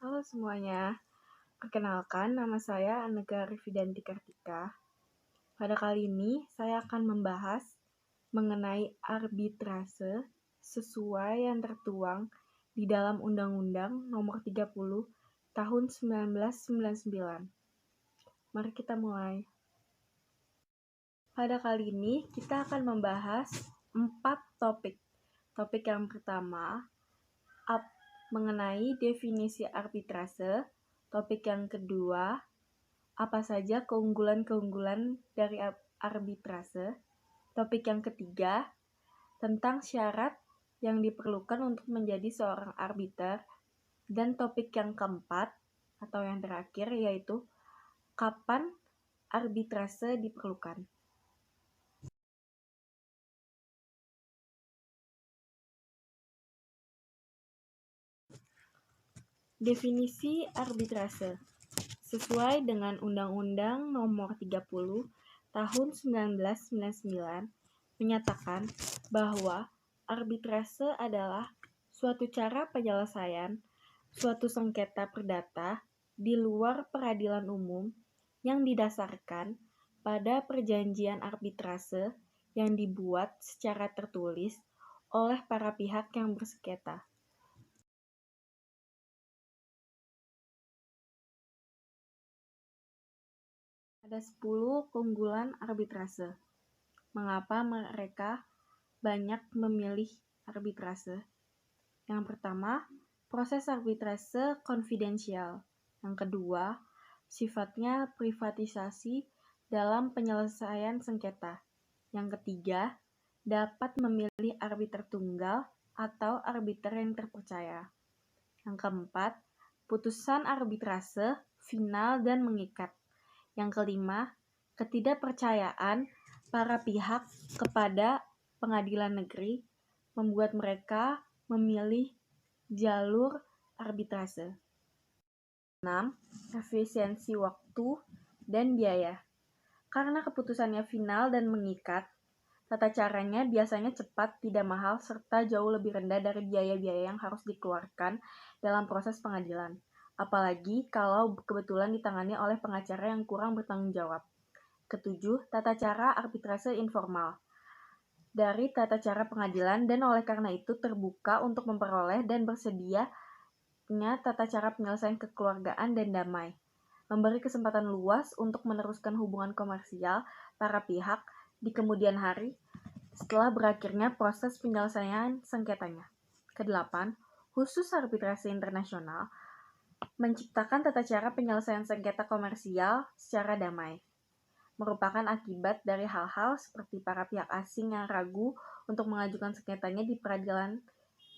Halo semuanya, perkenalkan nama saya Anega Rifidanti Kartika. Pada kali ini saya akan membahas mengenai arbitrase sesuai yang tertuang di dalam Undang-Undang Nomor 30 Tahun 1999. Mari kita mulai. Pada kali ini kita akan membahas 4 topik. Topik yang pertama mengenai definisi arbitrase. Topik yang kedua, apa saja keunggulan-keunggulan dari arbitrase. Topik yang ketiga, tentang syarat yang diperlukan untuk menjadi seorang arbiter. Dan topik yang keempat, atau yang terakhir, yaitu kapan arbitrase diperlukan. Definisi arbitrase sesuai dengan Undang-Undang Nomor 30 Tahun 1999 menyatakan bahwa arbitrase adalah suatu cara penyelesaian suatu sengketa perdata di luar peradilan umum yang didasarkan pada perjanjian arbitrase yang dibuat secara tertulis oleh para pihak yang bersengketa. Ada 10 keunggulan arbitrase. Mengapa mereka banyak memilih arbitrase? Yang pertama, proses arbitrase konfidensial. Yang kedua, sifatnya privatisasi dalam penyelesaian sengketa. Yang ketiga, dapat memilih arbiter tunggal atau arbiter yang terpercaya. Yang keempat, putusan arbitrase final dan mengikat. Yang kelima, ketidakpercayaan para pihak kepada pengadilan negeri membuat mereka memilih jalur arbitrase. 6. Efisiensi waktu dan biaya. Karena keputusannya final dan mengikat, tata caranya biasanya cepat, tidak mahal, serta jauh lebih rendah dari biaya-biaya yang harus dikeluarkan dalam proses pengadilan. Apalagi kalau kebetulan ditangani oleh pengacara yang kurang bertanggung jawab. Ketujuh, tata cara arbitrase informal dari tata cara pengadilan dan oleh karena itu terbuka untuk memperoleh dan bersedianya tata cara penyelesaian kekeluargaan dan damai. Memberi kesempatan luas untuk meneruskan hubungan komersial para pihak di kemudian hari setelah berakhirnya proses penyelesaian sengketanya. Kedelapan, khusus arbitrase internasional menciptakan tata cara penyelesaian sengketa komersial secara damai. Merupakan akibat dari hal-hal seperti para pihak asing yang ragu untuk mengajukan sengketanya di peradilan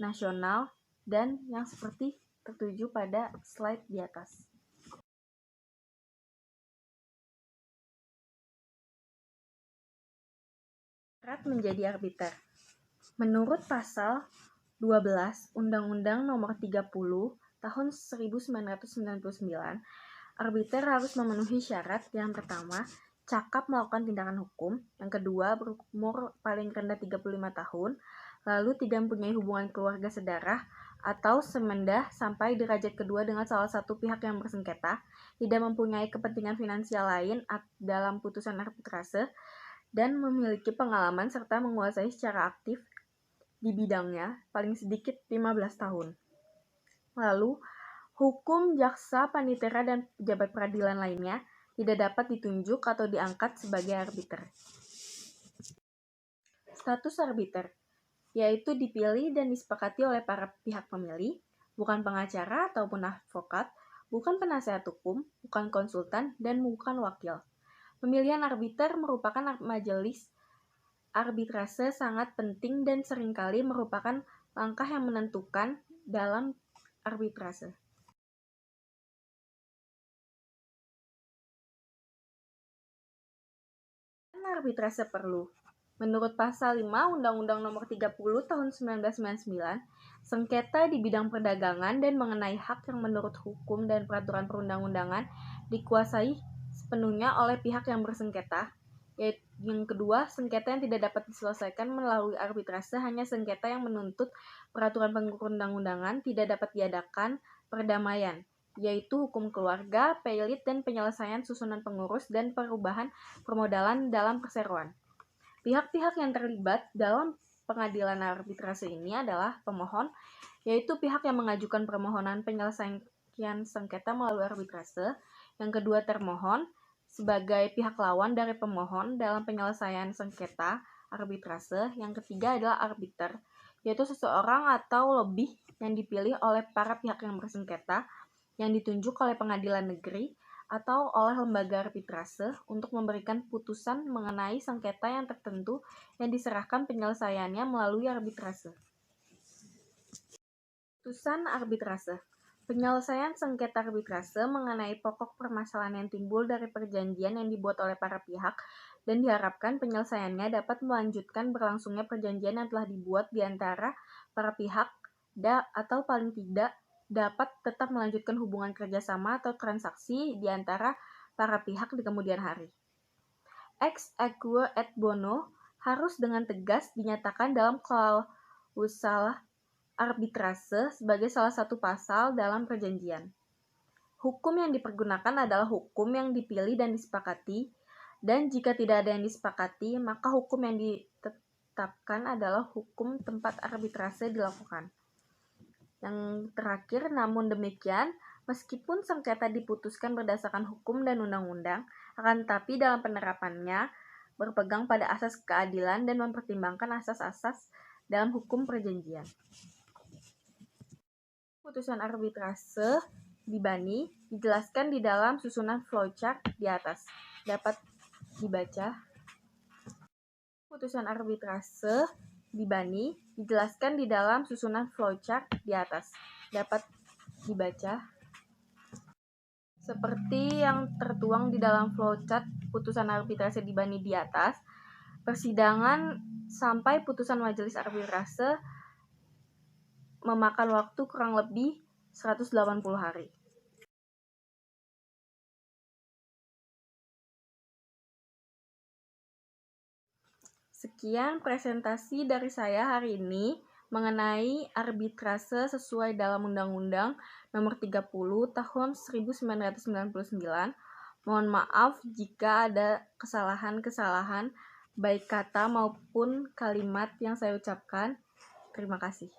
nasional dan yang seperti tertuju pada slide di atas. Syarat menjadi arbiter. Menurut pasal 12 Undang-Undang Nomor 30 Tahun 1999, arbiter harus memenuhi syarat. Yang pertama, cakap melakukan tindakan hukum. Yang kedua, berumur paling rendah 35 tahun, lalu tidak mempunyai hubungan keluarga sedarah atau semendah sampai derajat kedua dengan salah satu pihak yang bersengketa, tidak mempunyai kepentingan finansial lain dalam putusan arbitrase, dan memiliki pengalaman serta menguasai secara aktif di bidangnya paling sedikit 15 tahun. Lalu, hukum, jaksa, panitera, dan pejabat peradilan lainnya tidak dapat ditunjuk atau diangkat sebagai arbiter. Status arbiter, yaitu dipilih dan disepakati oleh para pihak pemilih, bukan pengacara ataupun advokat, bukan penasehat hukum, bukan konsultan, dan bukan wakil. Pemilihan arbiter merupakan majelis arbitrase sangat penting dan seringkali merupakan langkah yang menentukan dalam arbitrase. Arbitrase perlu. Menurut pasal 5 Undang-Undang Nomor 30 Tahun 1999, sengketa di bidang perdagangan dan mengenai hak yang menurut hukum dan peraturan perundang-undangan dikuasai sepenuhnya oleh pihak yang bersengketa, Yaitu yang kedua, sengketa yang tidak dapat diselesaikan melalui arbitrase hanya sengketa yang menuntut peraturan perundang-undangan tidak dapat diadakan perdamaian, yaitu hukum keluarga, peilit, dan penyelesaian susunan pengurus dan perubahan permodalan dalam perseroan. Pihak-pihak yang terlibat dalam pengadilan arbitrase ini adalah pemohon, yaitu pihak yang mengajukan permohonan penyelesaian sengketa melalui arbitrase. Yang kedua, termohon sebagai pihak lawan dari pemohon dalam penyelesaian sengketa arbitrase. Yang ketiga adalah arbiter, yaitu seseorang atau lebih yang dipilih oleh para pihak yang bersengketa, yang ditunjuk oleh pengadilan negeri atau oleh lembaga arbitrase untuk memberikan putusan mengenai sengketa yang tertentu yang diserahkan penyelesaiannya melalui arbitrase. Putusan arbitrase. Penyelesaian sengketa arbitrase mengenai pokok permasalahan yang timbul dari perjanjian yang dibuat oleh para pihak dan diharapkan penyelesaiannya dapat melanjutkan berlangsungnya perjanjian yang telah dibuat di antara para pihak atau paling tidak dapat tetap melanjutkan hubungan kerjasama atau transaksi di antara para pihak di kemudian hari. Ex equo et bono harus dengan tegas dinyatakan dalam klausula arbitrase sebagai salah satu pasal dalam perjanjian. Hukum yang dipergunakan adalah hukum yang dipilih dan disepakati, dan jika tidak ada yang disepakati, maka hukum yang ditetapkan adalah hukum tempat arbitrase dilakukan. Yang terakhir, namun demikian, meskipun sengketa diputuskan berdasarkan hukum dan undang-undang, akan tetapi dalam penerapannya berpegang pada asas keadilan dan mempertimbangkan asas-asas dalam hukum perjanjian. Putusan arbitrase di Bani dijelaskan di dalam susunan flowchart di atas. Dapat dibaca. Putusan arbitrase di Bani dijelaskan di dalam susunan flowchart di atas. Dapat dibaca. Seperti yang tertuang di dalam flowchart putusan arbitrase di Bani di atas, persidangan sampai putusan majelis arbitrase memakan waktu kurang lebih 180 hari. Sekian presentasi dari saya hari ini mengenai arbitrase sesuai dalam Undang-Undang Nomor 30 Tahun 1999. Mohon maaf jika ada kesalahan-kesalahan baik kata maupun kalimat yang saya ucapkan. Terima kasih.